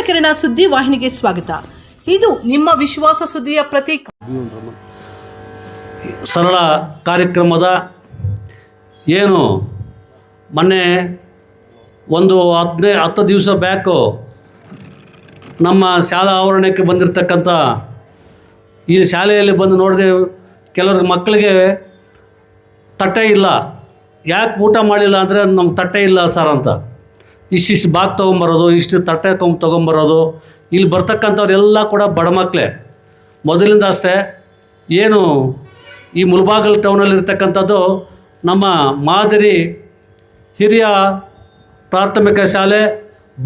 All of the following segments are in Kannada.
ಕಿರಣ ಸುದ್ದಿ ವಾಹಿನಿಗೆ ಸ್ವಾಗತ. ಇದು ನಿಮ್ಮ ವಿಶ್ವಾಸ ಸುದ್ದಿಯ ಪ್ರತೀಕ. ಸರಳ ಕಾರ್ಯಕ್ರಮದ ಏನು ಮೊನ್ನೆ ಒಂದು 10 ದಿವಸ ಬ್ಯಾಕು ನಮ್ಮ ಶಾಲಾ ಆವರಣಕ್ಕೆ ಬಂದಿರತಕ್ಕಂಥ ಈ ಶಾಲೆಯಲ್ಲಿ ಬಂದು ನೋಡಿದೆ, ಕೆಲವ್ರಿಗೆ ಮಕ್ಕಳಿಗೆ ತಟ್ಟೆ ಇಲ್ಲ. ಯಾಕೆ ಊಟ ಮಾಡಿಲ್ಲ ಅಂದರೆ ನಮ್ಮ ತಟ್ಟೆ ಇಲ್ಲ ಸರ್ ಅಂತ. ಇಷ್ಟಿಷ್ಟು ಬಾಗ್ ತೊಗೊಂಬರೋದು, ಇಷ್ಟು ತಟ್ಟೆ ತೊಗೊಂಬರೋದು. ಇಲ್ಲಿ ಬರ್ತಕ್ಕಂಥವ್ರೆಲ್ಲ ಕೂಡ ಬಡ ಮಕ್ಕಳೇ. ಮೊದಲಿಂದ ಅಷ್ಟೇ ಏನು ಈ ಮುಳಬಾಗಿಲು ಟೌನಲ್ಲಿರ್ತಕ್ಕಂಥದ್ದು ನಮ್ಮ ಮಾದರಿ ಹಿರಿಯ ಪ್ರಾಥಮಿಕ ಶಾಲೆ,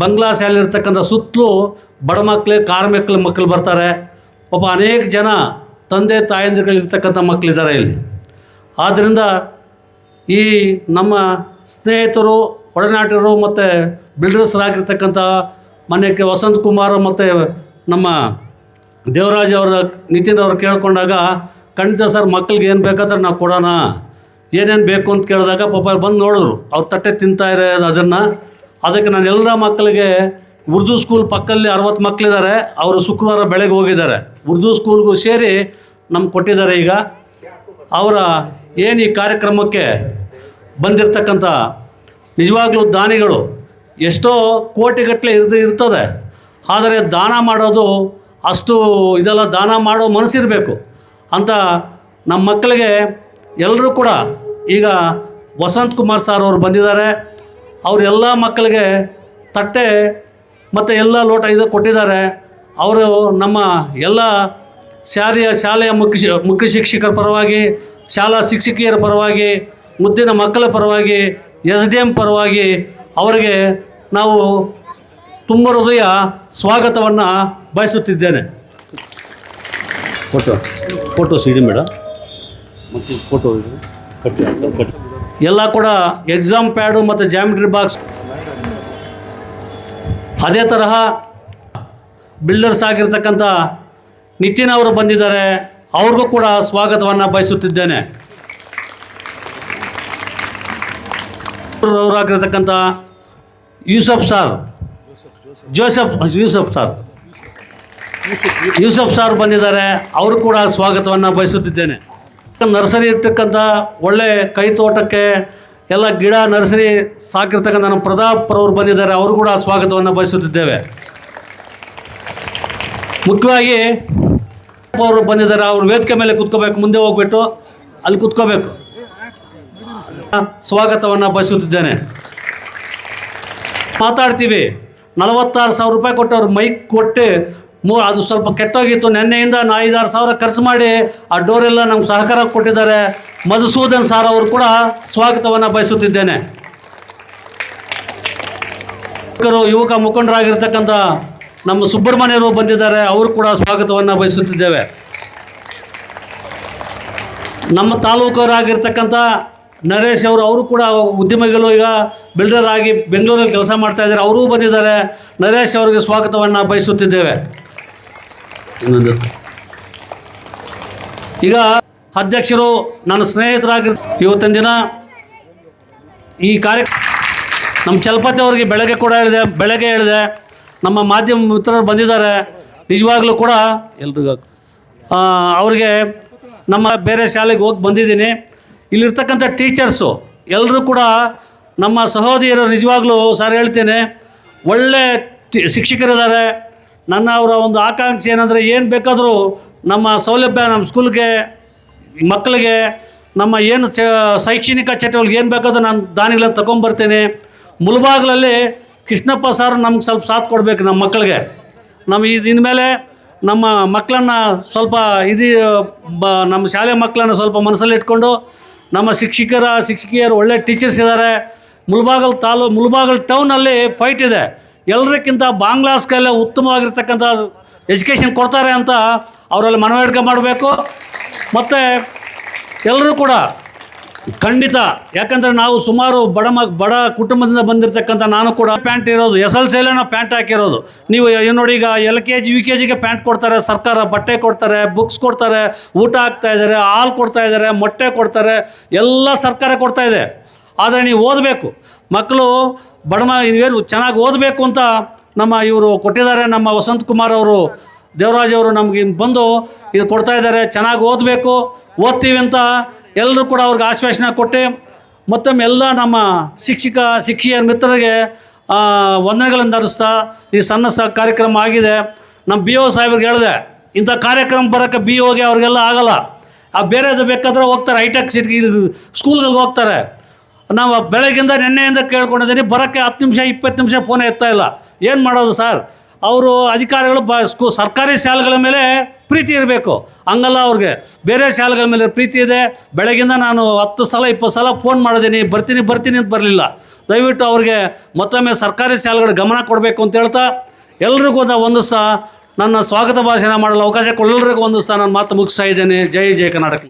ಬಂಗ್ಲಾ ಶಾಲೆ ಇರ್ತಕ್ಕಂಥ ಸುತ್ತಲೂ ಬಡ ಮಕ್ಕಳೇ, ಕಾರ್ಮಿಕರ ಮಕ್ಕಳು ಬರ್ತಾರೆ. ಪಾಪ ಅನೇಕ ಜನ ತಂದೆ ತಾಯಂದಿರುಗಳಿರ್ತಕ್ಕಂಥ ಮಕ್ಕಳಿದ್ದಾರೆ ಇಲ್ಲಿ. ಆದ್ದರಿಂದ ಈ ನಮ್ಮ ಸ್ನೇಹಿತರು, ಒಡನಾಟರು ಮತ್ತು ಬಿಲ್ಡರ್ಸ್ರಾಗಿರ್ತಕ್ಕಂಥ ಮನೆಗೆ ವಸಂತ್ ಕುಮಾರ್ ಮತ್ತು ನಮ್ಮ ದೇವರಾಜ್ ಅವರ ನಿತಿನ್ ಅವರು ಕೇಳ್ಕೊಂಡಾಗ, ಖಂಡಿತ ಸರ್ ಮಕ್ಕಳಿಗೆ ಏನು ಬೇಕಾದ್ರೆ ನಾವು ಕೊಡೋಣ, ಏನೇನು ಬೇಕು ಅಂತ ಕೇಳಿದಾಗ ಪಾಪ ಬಂದು ನೋಡಿದ್ರು. ಅವ್ರು ತಟ್ಟೆ ತಿಂತಾಯಿರೋ ಅದನ್ನು. ಅದಕ್ಕೆ ನಾನು ಎಲ್ಲ ಮಕ್ಕಳಿಗೆ ಉರ್ದು ಸ್ಕೂಲ್ ಪಕ್ಕದಲ್ಲಿ 60 ಮಕ್ಕಳಿದ್ದಾರೆ. ಅವರು ಶುಕ್ರವಾರ ಬೆಳಗ್ಗೆ ಹೋಗಿದ್ದಾರೆ. ಉರ್ದು ಸ್ಕೂಲ್ಗೂ ಸೇರಿ ನಮ್ಗೆ ಕೊಟ್ಟಿದ್ದಾರೆ. ಈಗ ಅವರ ಏನು ಈ ಕಾರ್ಯಕ್ರಮಕ್ಕೆ ಬಂದಿರತಕ್ಕಂಥ ನಿಜವಾಗ್ಲೂ ದಾನಿಗಳು ಎಷ್ಟೋ ಕೋಟಿಗಟ್ಟಲೆ ಇರ್ತದೆ. ಆದರೆ ದಾನ ಮಾಡೋದು ಅಷ್ಟು ಇದೆಲ್ಲ, ದಾನ ಮಾಡೋ ಮನಸ್ಸಿರಬೇಕು ಅಂತ ನಮ್ಮ ಮಕ್ಕಳಿಗೆ ಎಲ್ಲರೂ ಕೂಡ ಈಗ ವಸಂತ್ ಕುಮಾರ್ ಸರ್ ಅವರು ಬಂದಿದ್ದಾರೆ. ಅವರೆಲ್ಲ ಮಕ್ಕಳಿಗೆ ತಟ್ಟೆ ಮತ್ತು ಎಲ್ಲ ಲೋಟ ಇದು ಕೊಟ್ಟಿದ್ದಾರೆ. ಅವರು ನಮ್ಮ ಎಲ್ಲ ಶಾಲೆಯ ಮುಖ್ಯ ಶಿಕ್ಷಕರ ಪರವಾಗಿ, ಶಾಲಾ ಶಿಕ್ಷಕಿಯರ ಪರವಾಗಿ, ಮುದ್ದಿನ ಮಕ್ಕಳ ಪರವಾಗಿ, SDM ಪರವಾಗಿ ಅವರಿಗೆ ನಾವು ತುಂಬ ಹೃದಯ ಸ್ವಾಗತವನ್ನು ಬಯಸುತ್ತಿದ್ದೇನೆ. ಫೋಟೋ ಸಿಡಿ ಮೇಡಮ್, ಮತ್ತು ಫೋಟೋ ಕಟ್ಟಿ ಎಲ್ಲ ಕೂಡ ಎಕ್ಸಾಮ್ ಪ್ಯಾಡು ಮತ್ತು ಜಾಮಿಟ್ರಿ ಬಾಕ್ಸ್. ಅದೇ ತರಹ ಬಿಲ್ಡರ್ಸ್ ಆಗಿರ್ತಕ್ಕಂಥ ನಿತಿನ್ ಅವರು ಬಂದಿದ್ದಾರೆ. ಅವ್ರಿಗೂ ಕೂಡ ಸ್ವಾಗತವನ್ನು ಬಯಸುತ್ತಿದ್ದೇನೆ. ಅವರಾಗಿರ್ತಕ್ಕಂಥ ಯೂಸಫ್ ಸಾರ್ ಬಂದಿದ್ದಾರೆ. ಅವರು ಕೂಡ ಸ್ವಾಗತವನ್ನು ಬಯಸುತ್ತಿದ್ದೇನೆ. ನರ್ಸರಿ ಇರ್ತಕ್ಕಂಥ ಒಳ್ಳೆ ಕೈ ತೋಟಕ್ಕೆ ಎಲ್ಲ ಗಿಡ ನರ್ಸರಿ ಸಾಕಿರ್ತಕ್ಕಂಥ ನಮ್ಮ ಪ್ರತಾಪ್ ಅವರು ಬಂದಿದ್ದಾರೆ. ಅವರು ಕೂಡ ಸ್ವಾಗತವನ್ನು ಬಯಸುತ್ತಿದ್ದೇವೆ. ಮುಖ್ಯವಾಗಿ ಅವರು ಬಂದಿದ್ದಾರೆ. ಅವರು ವೇದಿಕೆ ಮೇಲೆ ಕೂತ್ಕೋಬೇಕು, ಮುಂದೆ ಹೋಗ್ಬಿಟ್ಟು ಅಲ್ಲಿ ಕೂತ್ಕೋಬೇಕು. ಸ್ವಾಗತವನ್ನು ಬಯಸುತ್ತಿದ್ದೇನೆ. ಮಾತಾಡ್ತೀವಿ, 46,000 ರೂಪಾಯಿ ಕೊಟ್ಟು ಅವ್ರು ಮೈಕ್ ಕೊಟ್ಟು ಅದು ಸ್ವಲ್ಪ ಕೆಟ್ಟೋಗಿತ್ತು. ನೆನ್ನೆಯಿಂದ 5-6 ಸಾವಿರ ಖರ್ಚು ಮಾಡಿ ಆ ಡೋರೆಲ್ಲ ನಮ್ಗೆ ಸಹಕಾರ ಕೊಟ್ಟಿದ್ದಾರೆ. ಮಧುಸೂದನ್ ಸಾರ್ ಅವರು ಕೂಡ ಸ್ವಾಗತವನ್ನು ಬಯಸುತ್ತಿದ್ದೇನೆ. ಯುವಕ ಮುಖಂಡರಾಗಿರ್ತಕ್ಕಂಥ ನಮ್ಮ ಸುಬ್ರಹ್ಮಣ್ಯರು ಬಂದಿದ್ದಾರೆ. ಅವರು ಕೂಡ ಸ್ವಾಗತವನ್ನು ಬಯಸುತ್ತಿದ್ದೇವೆ. ನಮ್ಮ ತಾಲೂಕರಾಗಿರ್ತಕ್ಕಂಥ ನರೇಶ್ ಅವರು ಕೂಡ ಉದ್ಯಮಿಗಳು, ಈಗ ಬಿಲ್ಡರ್ ಆಗಿ ಬೆಂಗಳೂರಲ್ಲಿ ಕೆಲಸ ಮಾಡ್ತಾಯಿದ್ದಾರೆ. ಅವರೂ ಬಂದಿದ್ದಾರೆ. ನರೇಶ್ ಅವರಿಗೆ ಸ್ವಾಗತವನ್ನು ಬಯಸುತ್ತಿದ್ದೇವೆ. ಈಗ ಅಧ್ಯಕ್ಷರು ನನ್ನ ಇವತ್ತಿನ ದಿನ ಈ ನಮ್ಮ ಚಲಪತಿ ಅವರಿಗೆ ಬೆಳಗ್ಗೆ ಹೇಳಿದೆ ನಮ್ಮ ಮಾಧ್ಯಮ ಮಿತ್ರರು ಬಂದಿದ್ದಾರೆ. ನಿಜವಾಗ್ಲೂ ಕೂಡ ಎಲ್ರಿಗೂ ಅವರಿಗೆ ನಮ್ಮ ಬೇರೆ ಶಾಲೆಗೆ ಹೋಗಿ ಬಂದಿದ್ದೀನಿ. ಇಲ್ಲಿರ್ತಕ್ಕಂಥ ಟೀಚರ್ಸು ಎಲ್ಲರೂ ಕೂಡ ನಮ್ಮ ಸಹೋದರಿಯರು. ನಿಜವಾಗ್ಲೂ ಸರ್ ಹೇಳ್ತೇನೆ, ಒಳ್ಳೆ ಶಿಕ್ಷಕರಿದ್ದಾರೆ. ಅವರ ಒಂದು ಆಕಾಂಕ್ಷೆ ಏನಂದರೆ, ಏನು ಬೇಕಾದರೂ ನಮ್ಮ ಸೌಲಭ್ಯ, ನಮ್ಮ ಸ್ಕೂಲ್ಗೆ, ಮಕ್ಕಳಿಗೆ, ನಮ್ಮ ಏನು ಶೈಕ್ಷಣಿಕ ಚಟುವಟಿಕೆ ಏನು ಬೇಕಾದರೂ ನಾನು ದಾನಿಗಳನ್ನು ತಗೊಂಬರ್ತೇನೆ. ಮುಳಬಾಗಿಲಲ್ಲಿ ಕೃಷ್ಣಪ್ಪ ಸರ್ ನಮ್ಗೆ ಸ್ವಲ್ಪ ಸಾಥ್ ಕೊಡಬೇಕು. ನಮ್ಮ ಮಕ್ಕಳಿಗೆ ಇನ್ಮೇಲೆ ನಮ್ಮ ಮಕ್ಕಳನ್ನು ಸ್ವಲ್ಪ ನಮ್ಮ ಶಾಲೆ ಮಕ್ಕಳನ್ನು ಸ್ವಲ್ಪ ಮನಸ್ಸಲ್ಲಿ ಇಟ್ಕೊಂಡು, ನಮ್ಮ ಶಿಕ್ಷಕಿಯರು ಒಳ್ಳೆ ಟೀಚರ್ಸ್ ಇದ್ದಾರೆ. ಮುಳಬಾಗಿಲು ಟೌನಲ್ಲಿ ಫೈಟ್ ಇದೆ. ಎಲ್ಲರಿಗಿಂತ ಬಾಂಗ್ಲಾ ಸ್ಕೈಲೇ ಉತ್ತಮವಾಗಿರ್ತಕ್ಕಂಥ ಎಜುಕೇಷನ್ ಕೊಡ್ತಾರೆ ಅಂತ ಅವರಲ್ಲಿ ಮನವರಿಕೆ ಮಾಡಬೇಕು. ಮತ್ತು ಎಲ್ಲರೂ ಕೂಡ ಖಂಡಿತ, ಯಾಕಂದರೆ ನಾವು ಸುಮಾರು ಬಡ ಕುಟುಂಬದಿಂದ ಬಂದಿರತಕ್ಕಂಥ ನಾನು ಕೂಡ ಪ್ಯಾಂಟ್ ಇರೋದು SLCಯಲ್ಲೇ ನಾವು ಪ್ಯಾಂಟ್ ಹಾಕಿರೋದು. ನೀವು ನೋಡಿ, ಈಗ LKG UKGಗೆ ಪ್ಯಾಂಟ್ ಕೊಡ್ತಾರೆ ಸರ್ಕಾರ, ಬಟ್ಟೆ ಕೊಡ್ತಾರೆ, ಬುಕ್ಸ್ ಕೊಡ್ತಾರೆ, ಊಟ ಹಾಕ್ತಾಯಿದ್ದಾರೆ, ಹಾಲು ಕೊಡ್ತಾಯಿದ್ದಾರೆ, ಮೊಟ್ಟೆ ಕೊಡ್ತಾರೆ, ಎಲ್ಲ ಸರ್ಕಾರ ಕೊಡ್ತಾಯಿದೆ. ಆದರೆ ನೀವು ಓದಬೇಕು, ಮಕ್ಕಳು ನೀವೇನು ಚೆನ್ನಾಗಿ ಓದಬೇಕು ಅಂತ ನಮ್ಮ ಇವರು ಕೊಟ್ಟಿದ್ದಾರೆ, ನಮ್ಮ ವಸಂತ್ ಕುಮಾರ್ ಅವರು, ದೇವರಾಜ್ ಅವರು ನಮಗೆ ಬಂದು ಇದು ಕೊಡ್ತಾ ಇದ್ದಾರೆ. ಚೆನ್ನಾಗಿ ಓದಬೇಕು, ಓದ್ತೀವಿ ಅಂತ ಎಲ್ಲರೂ ಕೂಡ ಅವ್ರಿಗೆ ಆಶ್ವಾಸನೆ ಕೊಟ್ಟು ಮತ್ತೊಮ್ಮೆ ಎಲ್ಲ ನಮ್ಮ ಶಿಕ್ಷಕಿಯರ ಮಿತ್ರರಿಗೆ ವಂದನೆಗಳನ್ನು ಧರಿಸ್ತಾ ಈ ಸಣ್ಣ ಕಾರ್ಯಕ್ರಮ ಆಗಿದೆ. ನಮ್ಮ ಬಿ ಒ ಸಾಹೇಬ್ರಿಗೆ ಹೇಳಿದೆ, ಇಂಥ ಕಾರ್ಯಕ್ರಮ ಬರೋಕ್ಕೆ ಬಿ ಒಗೆ ಅವ್ರಿಗೆಲ್ಲ ಆಗಲ್ಲ, ಬೇರೆದು ಬೇಕಾದ್ರೆ ಹೋಗ್ತಾರೆ, ಹೈಟೆಕ್ ಸಿಟಿ ಸ್ಕೂಲ್ಗಳಿಗೆ ಹೋಗ್ತಾರೆ. ನಾವು ಬೆಳಗ್ಗಿಂದ ನಿನ್ನೆಯಿಂದ ಕೇಳ್ಕೊಂಡಿದ್ದೀನಿ, ಬರೋಕ್ಕೆ 10 ನಿಮಿಷ 20 ನಿಮಿಷ ಫೋನೇ ಎತ್ತಾ ಇಲ್ಲ. ಏನು ಮಾಡೋದು ಸರ್? ಅವರು ಅಧಿಕಾರಿಗಳು ಸರ್ಕಾರಿ ಶಾಲೆಗಳ ಮೇಲೆ ಪ್ರೀತಿ ಇರಬೇಕು, ಹಂಗಲ್ಲ. ಅವ್ರಿಗೆ ಬೇರೆ ಶಾಲೆಗಳ ಮೇಲೆ ಪ್ರೀತಿ ಇದೆ. ಬೆಳಗಿಂದ ನಾನು 10 ಸಲ 20 ಸಲ ಫೋನ್ ಮಾಡಿದ್ದೀನಿ, ಬರ್ತೀನಿ ಅಂತ ಬರಲಿಲ್ಲ. ದಯವಿಟ್ಟು ಅವ್ರಿಗೆ ಮತ್ತೊಮ್ಮೆ ಸರ್ಕಾರಿ ಶಾಲೆಗಳ ಗಮನ ಕೊಡಬೇಕು ಅಂತ ಹೇಳ್ತಾ ಎಲ್ರಿಗೂ ಒಂದಿಸ್ತಾ ನನ್ನ ಸ್ವಾಗತ ಭಾಷಣ ಮಾಡಲು ಅವಕಾಶ ಕೊಡೆಲ್ಲರಿಗೂ ಒಂದಿಸ್ತಾ ನಾನು ಮಾತು ಮುಗಿಸ್ತಾ ಇದ್ದೇನೆ. ಜೈ ಕರ್ನಾಟಕ.